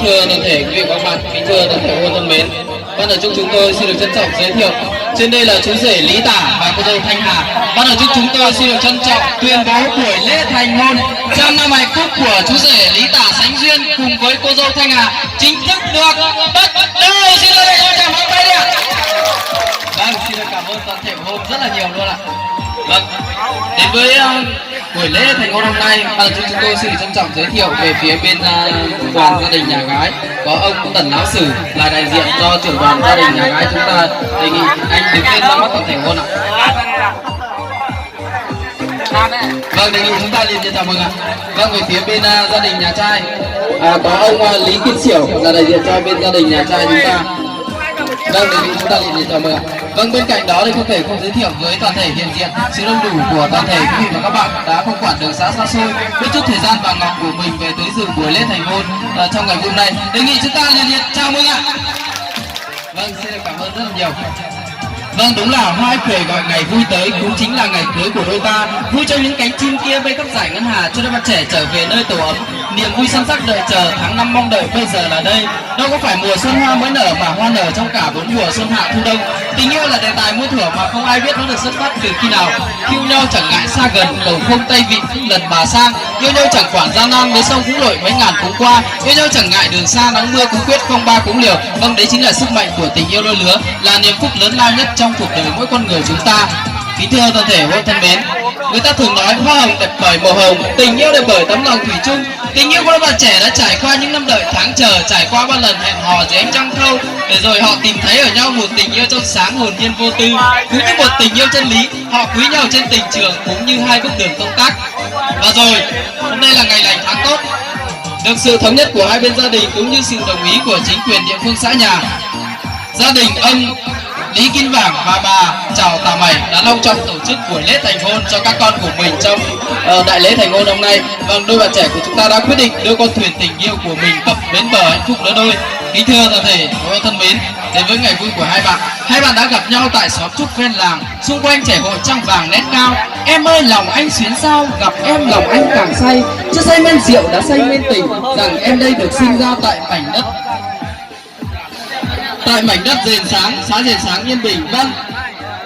thưa toàn thể quý vị và các bạn, kính thưa toàn thể hội thân mến, ban tổ chức chúng tôi xin được trân trọng giới thiệu trên đây là chú rể Lý Tả và cô dâu Thanh Hà. Ban tổ chức chúng tôi xin được trân trọng tuyên bố buổi lễ thành hôn trăm năm hạnh phúc của chú rể Lý Tả Sánh Duyên cùng với cô dâu Thanh Hà chính thức được bắt đầu. Xin được cho chào pháo tay đi ạ. Vâng, xin được cảm ơn toàn thể hôm rất là nhiều luôn ạ. Vâng, đến với buổi lễ thành hôn hôm nay, ban tổ chức chúng tôi xin trân trọng giới thiệu về phía bên đoàn gia đình nhà gái có ông Tần Lão Sử là đại diện cho trưởng đoàn gia đình nhà gái. Chúng ta đề nghị anh đứng lên ra mắt toàn thể hôn ạ. Vâng, đề nghị chúng ta liền chào mừng ạ. Vâng, về phía bên gia đình nhà trai có ông Lý Kiên Xỉu là đại diện cho bên gia đình nhà trai chúng ta. Vâng, đề nghị chúng ta liền chào mừng ạ. Vâng, bên cạnh đó thì không thể không giới thiệu với toàn thể hiện diện sự đông đủ của toàn thể quý vị và các bạn đã không quản đường xa xa xôi biết chút thời gian vàng ngọc của mình về tới dự buổi lễ thành hôn trong ngày hôm nay. Đề nghị chúng ta liền chào mừng ạ. Vâng, xin được cảm ơn rất là nhiều. Vâng, đúng là hoa cười gọi ngày vui tới cũng chính là ngày cưới của đôi ta. Vui cho những cánh chim kia bay khắp dải ngân hà, cho đôi bạn trẻ trở về nơi tổ ấm. Niềm vui săn sắc đợi chờ tháng năm mong đợi bây giờ là đây. Đâu có phải mùa xuân hoa mới nở mà hoa nở trong cả bốn mùa xuân hạ thu đông. Tình yêu là đề tài muôn thuở mà không ai biết nó được xuất phát từ khi nào. Yêu nhau chẳng ngại xa gần, cầu không tay vịn lần bà sang. Yêu nhau chẳng quản gian nan với sông cũng lội mấy ngàn cũng qua. Yêu nhau chẳng ngại đường xa nắng mưa cũng quyết không ba cũng liều. Vâng, đấy chính là sức mạnh của tình yêu đôi lứa, là niềm phúc lớn lao nhất trong cuộc đời mỗi con người chúng ta. Kính thưa toàn thể hội thân mến, người ta thường nói hoa hồng đẹp bởi màu hồng, tình yêu đẹp bởi tấm lòng thủy chung. Tình yêu của đôi bạn trẻ đã trải qua những năm đợi tháng chờ, trải qua bao lần hẹn hò dưới ánh trăng thâu, để rồi họ tìm thấy ở nhau một tình yêu trong sáng hồn nhiên vô tư. Cứ như một tình yêu chân lý, họ quý nhau trên tình trường cũng như hai bước đường công tác. Và rồi, hôm nay là ngày lành tháng tốt, được sự thống nhất của hai bên gia đình cũng như sự đồng ý của chính quyền địa phương xã nhà, gia đình ông Lý Kim Vàng và bà Chào Tà Mày đã long trọng tổ chức buổi lễ thành hôn cho các con của mình trong đại lễ thành hôn hôm nay. Vâng, đôi bạn trẻ của chúng ta đã quyết định đưa con thuyền tình yêu của mình cập bến bờ hạnh phúc nữa đôi. Kính thưa toàn thể hội thân mến, đến với ngày vui của hai bạn đã gặp nhau tại xóm trúc ven làng, xung quanh trẻ hội trăng vàng nét cao. Em ơi lòng anh xuyến sao, gặp em lòng anh càng say, chưa say men rượu đã say men tình, rằng em đây được sinh ra tại mảnh đất rền sáng, xã rền sáng Yên Bình. Vâng,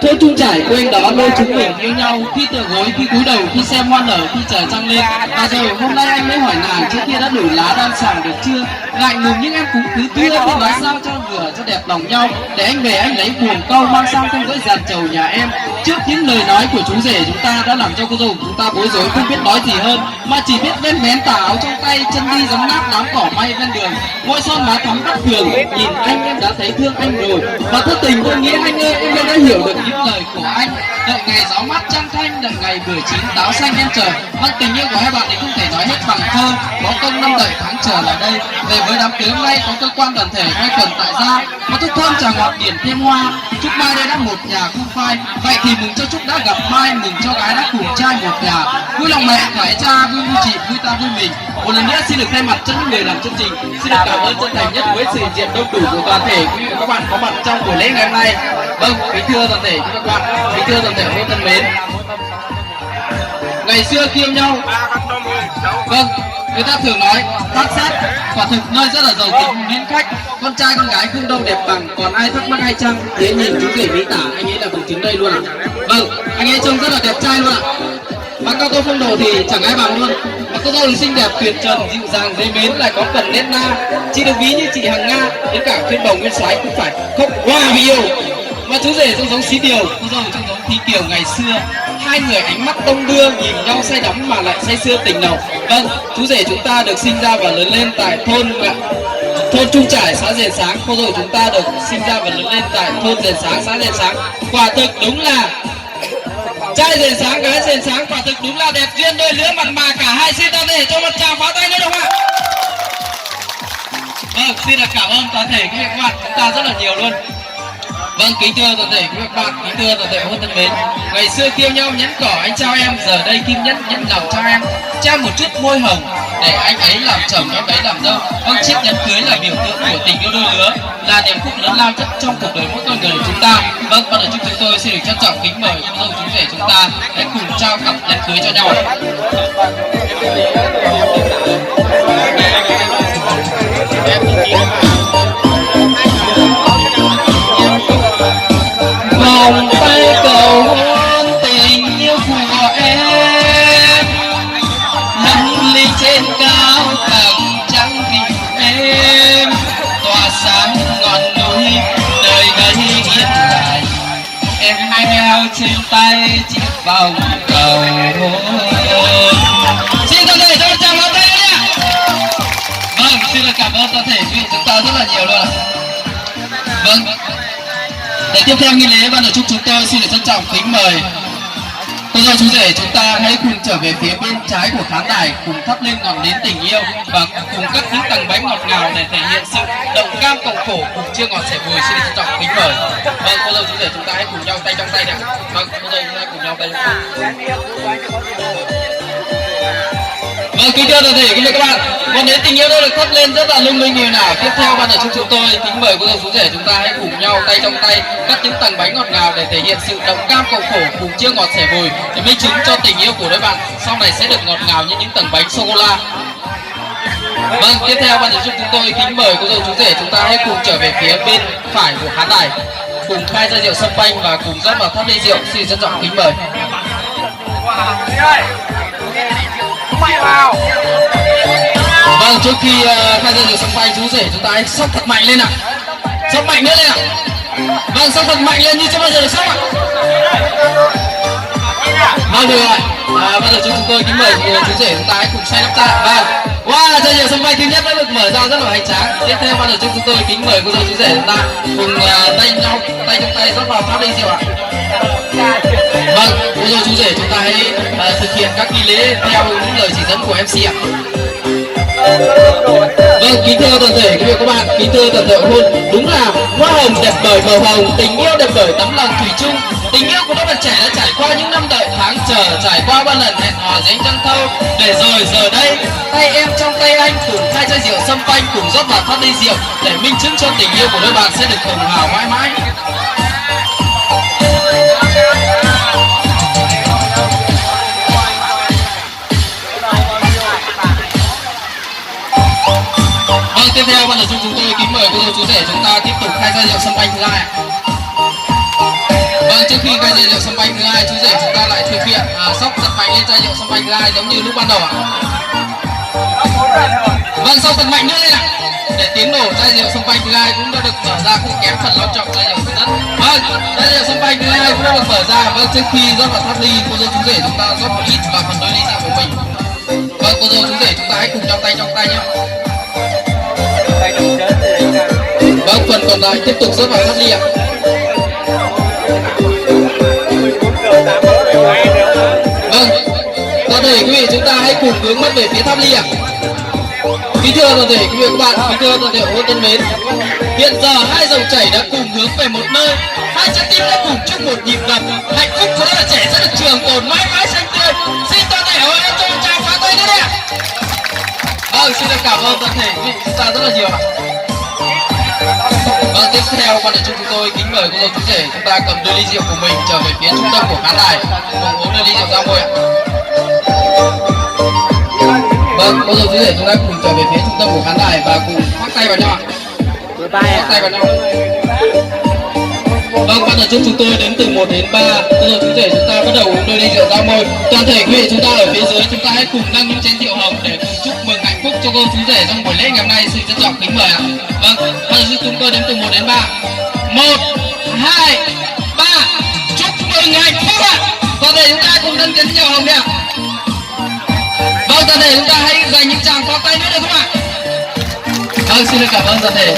thôn Trung Trải quê đó nơi chúng mình yêu nhau, khi tựa gối, khi cúi đầu, khi xem hoa nở, khi trời trăng lên. Và rồi hôm nay anh mới hỏi nàng trước kia đã đổi lá đan sàng được chưa? Ngại ngùng nhưng em cũng cứ thưa thì nói sao cho vừa cho đẹp lòng nhau, để anh về anh lấy buồn câu mang sang thân với dàn trầu nhà em. Trước những lời nói của chú rể chúng ta đã làm cho cô dâu chúng ta bối rối không biết nói gì hơn, mà chỉ biết ven vén tà áo trong tay, chân đi giấm nát đám cỏ may ven đường, môi son má thắm bắt thường. Nhìn anh em đã thấy thương anh rồi, và thất tình tôi nghĩ anh ơi em đã hiểu được những lời của anh. Đợi ngày gió mát trăng thanh, đợi ngày bưởi chín táo xanh em chờ. Vâng, tình yêu của hai bạn thì không thể nói hết bằng thơ, có công năm đợi tháng chờ là đây. Về với đám cưới hôm nay có cơ quan đoàn thể hai tuần tại gia, có thuốc thơm trà ngọt điển thêm hoa. Chúc mai đây đã một nhà không phai, vậy thì mừng cho Trúc đã gặp Mai, mừng cho gái đã cùng trai một nhà. Vui lòng mẹ phải cha, vui chị, vui ta vui mình. Một lần nữa xin được thay mặt cho những người làm chương trình, xin được cảm ơn chân thành nhất với sự hiện diện đông đủ của toàn thể quý vị và các bạn có mặt trong buổi lễ ngày hôm nay. Vâng, kính thưa toàn thể quý vị và các bạn, kính thưa toàn thể hội thân mến, ngày xưa khi yêu nhau, vâng, người ta thường nói bát sát, quả thực nơi rất là giàu tính mến khách, con trai con gái không đâu đẹp bằng, còn ai thắc mắc hay chăng? Thế nhìn chú rể Lý Tả, anh ấy là bằng chứng đây luôn ạ. Vâng, anh ấy trông rất là đẹp trai luôn ạ. Và cao tô phong độ thì chẳng ai bằng luôn. Và cô dâu thì xinh đẹp tuyệt trần, dịu dàng dễ mến, lại có phần nét na. Chị được ví như chị Hằng Nga, đến cả phiên bầu nguyên soái cũng phải khóc hoa vì yêu. Mà chú rể trông giống Xí Điều, cô dâu trông giống Thi Kiều ngày xưa. Hai người ánh mắt đông đưa, nhìn nhau say đắm mà lại say sưa tình nồng. Vâng, chú rể chúng ta được sinh ra và lớn lên tại thôn Trung Trải, xã Rền Sáng. Cô dâu chúng ta được sinh ra và lớn lên tại thôn Rền Sáng, xã Rền Sáng. Quả thực đúng là trai rền sáng, gái rền sáng, quả thực đúng là đẹp duyên đôi lứa mặn mà cả hai. Xin ta để cho một tràng pháo tay nữa được không ạ? Vâng, xin được cảm ơn toàn thể quý vị các bạn chúng ta rất là nhiều luôn. Vâng, kính thưa toàn thể quý vị các bạn, kính thưa toàn thể hội thân mến, ngày xưa kêu nhau nhẫn cỏ anh trao em, giờ đây Kim nhẫn lòng cho em, trao một chút môi hồng để anh ấy làm chồng em ấy làm dâu. Vâng, chiếc nhẫn cưới là biểu tượng của tình yêu đôi lứa, là niềm phúc lớn lao nhất trong cuộc đời mỗi con người chúng ta. Vâng, ban tổ chức chúng tôi xin được trân trọng kính mời cô dâu chú rể chúng ta hãy cùng trao cặp nhẫn cưới cho nhau. vòng tay cầu hôn tình yêu của em, nắng ly trên cao tầng trắng vì em tỏa sáng ngọn núi đời đây yên lành. Em hai đeo trên tay chiếc vòng cầu hôn. Xin toàn thể cho một tràng pháo tay nhé. Vâng, xin được cảm ơn toàn thể quý vị chúng ta rất là nhiều luôn ạ. Vâng, để tiếp theo nghi lễ ban tổ chức chúng tôi xin được trân trọng kính mời cô dâu chú rể chúng ta hãy cùng trở về phía bên trái của khán đài, cùng thắp lên ngọn nến tình yêu và cùng cất những tầng bánh ngọt ngào để thể hiện sự đồng cam cộng khổ cùng chia ngọt sẻ bùi. Xin được trân trọng kính mời. Vâng, cô dâu chú rể chúng ta hãy cùng nhau tay trong tay nào. Vâng, cô dâu chúng ta cùng nhau tay trong tay. Vâng, kính thưa toàn thể quý vị các bạn, ngọn nến tình yêu đã được thắp lên rất là lung linh như nào. Tiếp theo ban tổ chức chúng tôi kính mời cô dâu chú rể chúng ta hãy cùng nhau tay trong tay cắt những tầng bánh ngọt ngào để thể hiện sự đồng cam cộng khổ cùng chia ngọt sẻ bùi, để minh chứng cho tình yêu của đôi bạn sau này sẽ được ngọt ngào như những tầng bánh sô cô la. Vâng, tiếp theo ban tổ chức chúng tôi kính mời cô dâu chú rể chúng ta hãy cùng trở về phía bên phải của khán đài, cùng khai ra rượu sâm panh và cùng rót vào tháp ly rượu. Xin trân trọng kính mời. Vâng, trước khi khai ra rượu sâm panh, chú rể chúng ta hãy sóc thật mạnh lên nào, sóc mạnh nữa lên nào. Vâng, sóc thật mạnh lên như chưa bao giờ được sóc ạ. Vâng, được rồi. Ban tổ chức chúng tôi kính mời chú rể chúng ta hãy cùng xoay nắp chai. Vâng, wow, chai rượu sâm panh thứ nhất đã được mở ra rất là hoành tráng. Tiếp theo ban tổ chức chúng tôi kính mời cô dâu chú rể chúng ta cùng tay trong tay rót vào tháp ly rượu ạ. Vâng, cô dâu chú rể chúng ta hãy thực hiện các nghi lễ theo những lời chỉ dẫn của MC ạ. Vâng, kính thưa toàn thể quý vị các bạn, kính thưa toàn thể hôn, đúng là hoa hồng đẹp bởi màu hồng, tình yêu đẹp bởi tấm lòng thủy chung. Tình yêu của đôi bạn trẻ đã trải qua những năm đợi tháng chờ, trải qua ba lần hẹn hò dính chân thâu, để rồi giờ đây tay em trong tay anh cùng hai chai rượu sâm panh cùng rót vào tháp ly rượu để minh chứng cho tình yêu của đôi bạn sẽ được hồng hào mãi mãi. Vâng, tiếp theo ban tổ chức chúng tôi kính mời cô dâu chú rể chúng ta tiếp tục khai ra rượu sâm panh thứ hai. Vâng, trước khi khai ra rượu sâm panh thứ hai, chú rể chúng ta lại thực hiện sóc thật mạnh lên chai rượu sâm panh thứ hai giống như lúc ban đầu ạ. Vâng, sóc thật mạnh nữa lên ạ, để tiếng nổ chai rượu sâm panh thứ hai cũng đã được mở ra, không kém phần long trọng chai rượu thứ nhất. Vâng, chai rượu sâm panh thứ hai cũng đã được mở ra. Vâng, trước khi rót vào tháp ly, cô dâu chú rể chúng ta rót một ít vào phần đôi ly rượu của mình. Vâng, cô dâu chú rể chúng ta hãy cùng nhau tay trong tay nhé. Vâng, phần còn lại tiếp tục rót vào tháp ly ạ. Vâng, toàn thể quý vị chúng ta hãy cùng hướng mắt về phía tháp ly ạ. Kính thưa toàn thể quý vị các bạn, kính thưa toàn thể hôn thân mến, hiện giờ hai dòng chảy đã cùng hướng về một nơi, hai trái tim đã cùng chung một nhịp đập, hạnh phúc của đôi bạn trẻ sẽ được trường tồn mãi mãi xanh tươi. Xin toàn thể hôn em cho một tràng pháo tay nữa đi ạ. Vâng, xin được cảm ơn toàn thể quý vị chúng ta rất là nhiều ạ. Vâng, tiếp theo ban tổ chức chúng tôi kính mời cô dâu chú rể chúng ta cầm đôi ly rượu của mình trở về phía trung tâm của khán đài, cùng uống đôi ly rượu ra môi ạ. Vâng, cô dâu chú rể chúng ta cùng trở về phía trung tâm của khán đài và cùng khoác tay vào nhau ạ. Khoác tay vào nhau. Vâng, ban tổ chức chúng tôi đến từ 1 đến 3, cô dâu chú rể chúng ta bắt đầu uống đôi ly rượu ra môi. Toàn thể quý vị chúng ta ở phía dưới chúng ta hãy cùng nâng những chén rượu hồng để cùng chúc mừng hạnh phúc cho cô chú rể trong buổi lễ ngày hôm nay. Xin trân trọng kính mời ạ. Vâng, ban tổ chức chúng tôi đến từ 1 đến 3. 1, 2, 3. Chúc mừng hạnh phúc ạ. Toàn thể chúng ta cùng nâng chén rượu hồng đi ạ. Vâng, toàn thể chúng ta hãy dành những tràng pháo tay nữa được không ạ? Vâng, xin được cảm ơn toàn thể.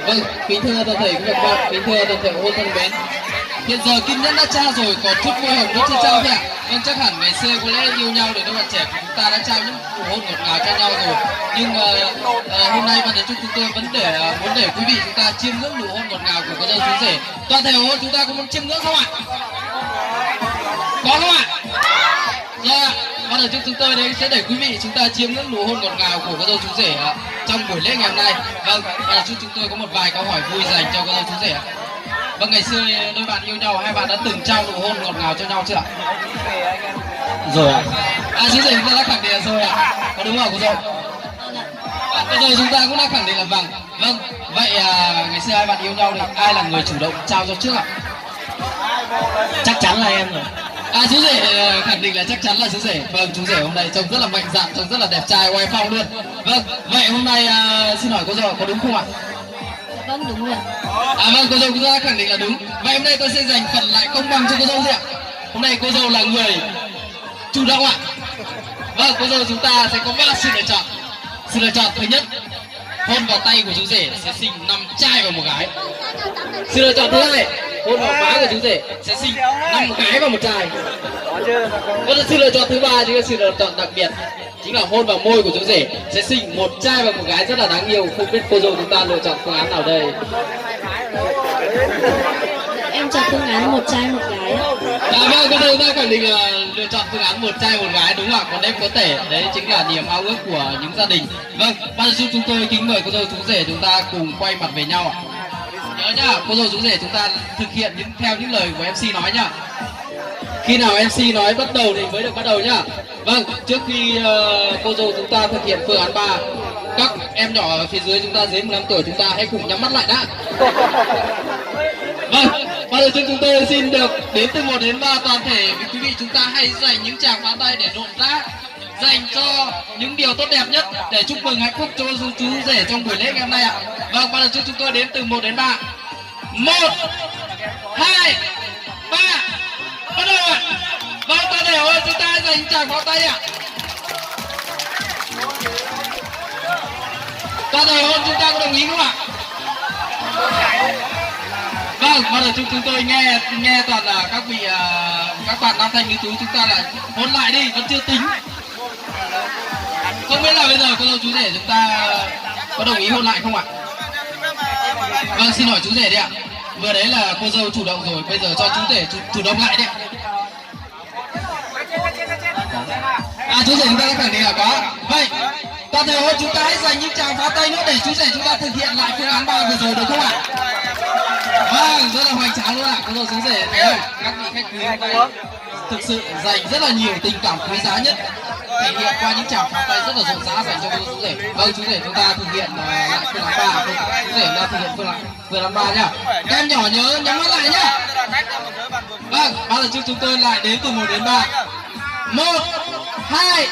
Vâng, kính thưa toàn thể quý vị các bạn, kính thưa toàn thể hôn thân mến, hiện giờ kim nhẫn đã trao rồi, còn chút môi hồng vẫn chưa trao ạ. Vâng, chắc hẳn ngày xưa có lẽ yêu nhau để đôi bạn trẻ của chúng ta đã trao những nụ hôn ngọt ngào cho nhau rồi. Nhưng hôm nay ban tổ chức chúng tôi vẫn muốn để quý vị chúng ta chiêm ngưỡng nụ hôn ngọt ngào của cô dâu chú rể. Toàn thể hôn chúng ta có muốn chiêm ngưỡng không ạ? Có không ạ? Rồi ạ. Ban tổ chức chúng tôi đấy sẽ để quý vị chúng ta chiêm ngưỡng nụ hôn ngọt ngào của cô dâu chú rể trong buổi lễ ngày hôm nay. Vâng, ban tổ chức chúng tôi có một vài câu hỏi vui dành cho cô dâu chú rể. Vâng, ngày xưa đôi bạn yêu nhau, hai bạn đã từng trao nụ hôn ngọt ngào cho nhau chưa ạ? Rồi ạ. Chú rể chúng ta đã khẳng định rồi ạ. Có đúng không cô dâu? Bây giờ chúng ta cũng đã khẳng định là vâng. Vâng, vậy ngày xưa hai bạn yêu nhau thì ai là người chủ động trao cho trước ạ? Chắc chắn là em rồi. Chú rể khẳng định là chắc chắn là chú rể. Vâng, chú rể hôm nay trông rất là mạnh dạn, trông rất là đẹp trai, oai phong luôn. Vâng, vậy hôm nay xin hỏi cô dâu có đúng không ạ? Vâng, đúng rồi. Vâng, cô dâu cũng đã khẳng định là đúng. Vậy hôm nay tôi sẽ dành phần lại công bằng cho cô dâu gì ạ? Hôm nay cô dâu là người chủ động ạ. Vâng, cô dâu chúng ta sẽ có 3 sự lựa chọn. Sự lựa chọn thứ nhất, hôn vào tay của chú rể sẽ sinh 5 trai và 1 gái. Sự lựa chọn thứ hai, hôn vào má của chú rể sẽ sinh 5 gái và 1 trai. Còn sự lựa chọn thứ ba chính là sự lựa chọn đặc biệt, chính là hôn vào môi của chú rể sẽ sinh 1 trai và 1 gái rất là đáng yêu. Không biết cô dâu chúng ta lựa chọn phương án nào đây? Em chọn phương án 1 trai 1 gái. Vâng, cô dâu ta khẳng định là lựa chọn phương án 1 trai 1 gái đúng không ạ? Còn em có thể đấy chính là niềm ao ước của những gia đình. Vâng, bây giờ chúng tôi kính mời cô dâu chú rể chúng ta cùng quay mặt về nhau ạ. Nhớ nhá, cô dâu chú rể chúng ta thực hiện theo những lời của MC nói nhá. Khi nào MC nói bắt đầu thì mới được bắt đầu nhá. Vâng, trước khi cô dâu chúng ta thực hiện phương án 3, các em nhỏ ở phía dưới chúng ta dưới 15 tuổi chúng ta hãy cùng nhắm mắt lại đã. Vâng, bây giờ chúng tôi xin được đến từ 1 đến 3 toàn thể quý vị chúng ta hãy dành những tràng pháo tay để rộn rã, dành cho những điều tốt đẹp nhất để chúc mừng hạnh phúc cho chú rể trong buổi lễ ngày hôm nay ạ. Vâng, bây giờ chúng tôi đến từ 1 đến 3. 1, 2, 3, bắt đầu ạ. Vâng, toàn thể ơi, chúng ta dành tràng pháo tay ạ. Toàn thể ơi, chúng ta có đồng ý không ạ? Vâng, bây giờ chúng tôi nghe toàn là các vị các bạn nam thanh nữ tú chúng ta là hôn lại đi, vẫn chưa tính. Không biết là bây giờ cô dâu chú rể chúng ta có đồng ý hôn lại không ạ? Vâng, xin hỏi chú rể đi ạ. Vừa đấy là cô dâu chủ động rồi, bây giờ cho chú rể chủ động lại đi ạ. Chú rể chúng ta đã khẳng định là có. Vậy, toàn thể ơi chúng ta hãy dành những tràng pháo tay nữa để chú rể chúng ta thực hiện lại phương án 3 vừa rồi được không ạ? Vâng, rất là hoành tráng luôn ạ. Cô dâu chú rể thấy không? Các vị khách quý hôm nay thực sự dành rất là nhiều tình cảm quý giá nhất, thể hiện qua những tràng pháo tay rất là rộn rã dành cho cô dâu chú rể. Vâng, chú rể chúng ta thực hiện lại phương án 3. Chú rể ta thực hiện phương án 3 nhá. Các em nhỏ nhớ nhắm mắt lại nhá. Vâng, bây giờ chúng tôi lại đến từ 1 đến 3. 1, 2,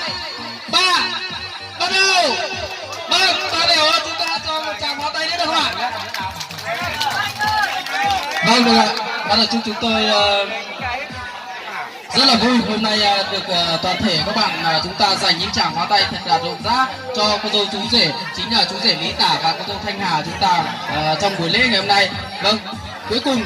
3, bắt đầu. Vâng, ta đều ơi, chúng ta cho một tràng pháo tay nữa được không ạ? Vâng, được ạ. Bây giờ chúng tôi rất là vui hôm nay được toàn thể các bạn chúng ta dành những tràng pháo tay thật là rộn rã cho cô dâu chú rể, chính là chú rể Lý Tả và cô dâu Thanh Hà chúng ta trong buổi lễ ngày hôm nay. Vâng, cuối cùng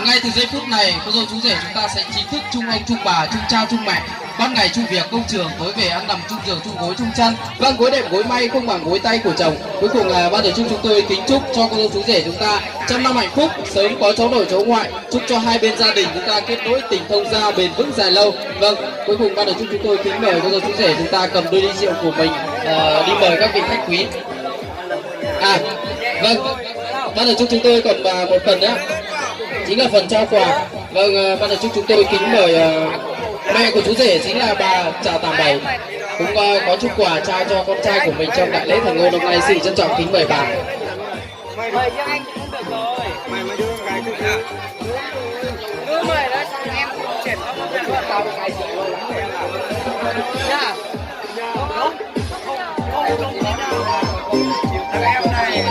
ngay từ giây phút này cô dâu chú rể chúng ta sẽ chính thức chung ông chung bà, chung cha chung mẹ, ban ngày chung việc công trường, tối về ăn nằm chung giường chung gối chung chăn. Vâng, gối đệm gối may không bằng gối tay của chồng. Cuối cùng là ban tổ chức chúng tôi kính chúc cho cô dâu chú rể chúng ta trăm năm hạnh phúc, sớm có cháu nội cháu ngoại, chúc cho hai bên gia đình chúng ta kết nối tình thông gia bền vững dài lâu. Vâng, cuối cùng ban tổ chức chúng tôi kính mời cô dâu chú rể chúng ta cầm đôi ly rượu của mình đi mời các vị khách quý. Vâng, ban tổ chức chúng tôi còn một phần nữa chính là phần trao quà. Vâng, ban tổ chức chúng tôi kính mời mẹ của chú rể chính là bà Trà Tàm Bảy cũng có chút quà trao cho con trai của mình trong đại lễ thành hôn năm nay. Xin trân trọng kính mời bà. Mời cho anh cũng được rồi. Mày đưa cái thứ khác. Cứ mời đó xong em cũng chuyển không được rồi. Tao cái gì rồi lắm em à. Dạ. Không. Không thế nào. Thằng em này.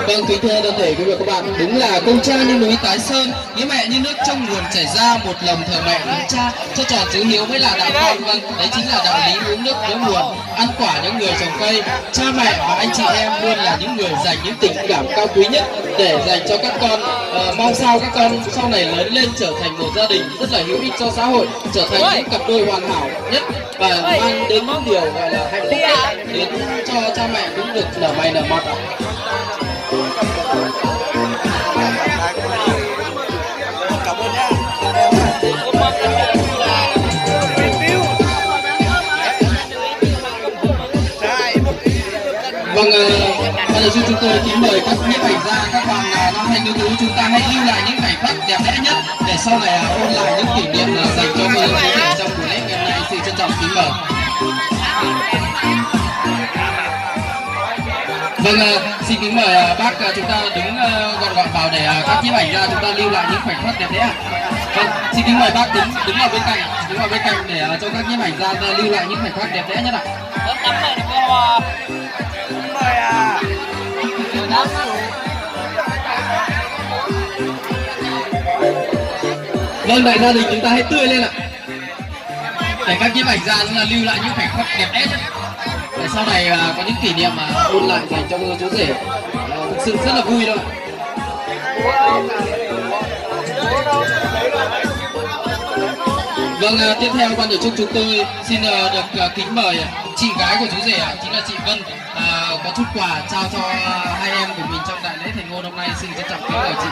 Vâng, kính thưa toàn thể quý vị và các bạn, đúng là công cha như núi Tái Sơn, nghĩa mẹ như nước trong nguồn chảy ra, một lòng thờ mẹ kính cha, cho tròn chữ hiếu mới là đạo con. Vâng, đấy chính là đạo lý uống nước nhớ nguồn, ăn quả những người trồng cây. Cha mẹ và anh chị em luôn là những người dành những tình cảm cao quý nhất để dành cho các con. Mong sao các con sau này lớn lên trở thành một gia đình rất là hữu ích cho xã hội, trở thành những cặp đôi hoàn hảo nhất và mang đến những điều gọi là hạnh phúc nhất đến cho cha mẹ cũng được nở mày nở mặt ạ. Vâng, bây giờ chúng tôi kính mời các nhiếp ảnh gia, các bạn nam thanh nữ tú chúng ta hãy lưu lại những cảnh khắc đẹp đẽ nhất để sau này ôn lại những kỷ niệm dành cho cô dâu chú rể trong buổi lễ ngày hôm nay. Xin trân trọng kính mời. Vâng, xin kính mời bác chúng ta đứng gọn vào để các nhiếp ảnh gia chúng ta lưu lại những khoảnh khắc đẹp đẽ. Vâng, xin kính mời bác đứng vào bên cạnh để cho các nhiếp ảnh gia lưu lại những khoảnh khắc đẹp đẽ nhất ạ. Vâng, đại gia đình chúng ta hãy tươi lên ạ, để các nhiếp ảnh gia chúng ta lưu lại những khoảnh khắc đẹp đẽ nhất để sau này có những kỷ niệm mà ôn lại dành cho cô dâu chú rể. Thực sự rất là vui đâu ạ. Vâng, tiếp theo ban tổ chức chúng tôi xin được kính mời chị gái của chú rể chính là chị Vân có chút quà trao cho hai em của mình trong đại lễ thành hôn hôm nay. Xin trân trọng kính mời chị.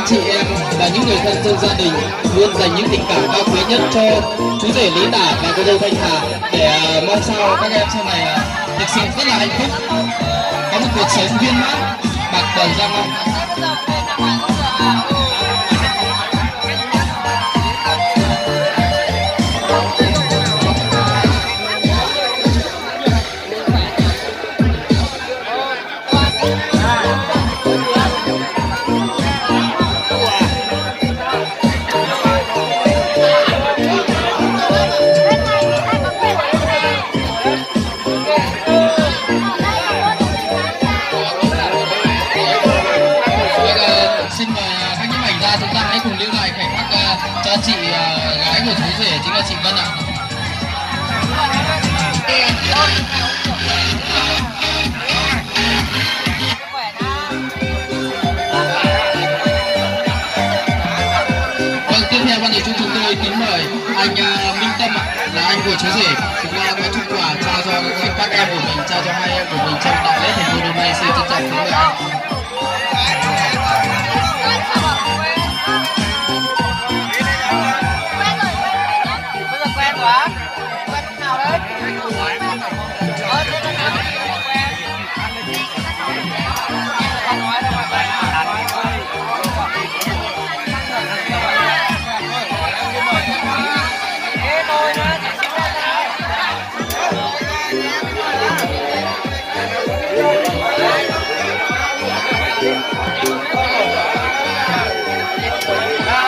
Chị em và những người thân trong gia đình luôn dành những tình cảm cao quý nhất cho chú rể Lý Tả và cô dâu Thanh Hà để mong sao các em sau này thực sự rất là hạnh phúc, có một cuộc sống viên mãn, bạc đầu răng long. Cho chị gái của chú rể chính là chị Vân ạ. Vâng, tiếp theo ban tổ chức chúng tôi kính mời anh Minh Tâm ạ, là anh của chú rể, chúng ta có chút quà trao cho các em của mình, trao cho hai em của mình trong đại lễ thành hôn hôm nay. Xin trân trọng kính mời anh.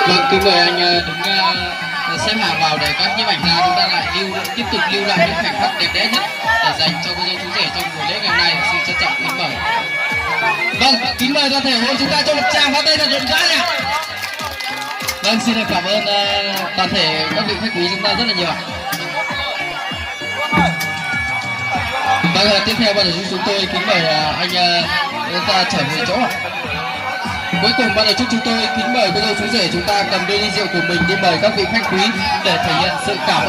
Vâng, kính mời anh đứng xếp hàng vào để các nhiếp ảnh gia chúng ta lại tiếp tục lưu lại những khoảnh khắc đẹp đẽ nhất để dành cho cô dâu chú rể trong buổi lễ ngày hôm nay. Xin trân trọng kính mời. Vâng, kính mời toàn thể hội chúng ta cho một tràng pháo tay thật rộn rã nha. Vâng, xin được cảm ơn toàn thể các vị khách quý chúng ta rất là nhiều ạ. Vâng, tiếp theo ban tổ chức chúng tôi kính mời anh chúng ta trở về chỗ ạ. Cuối cùng ban tổ chức chúng tôi kính mời cô dâu chú rể chúng ta cầm đôi ly rượu của mình đi mời các vị khách quý để thể hiện sự cảm ơn.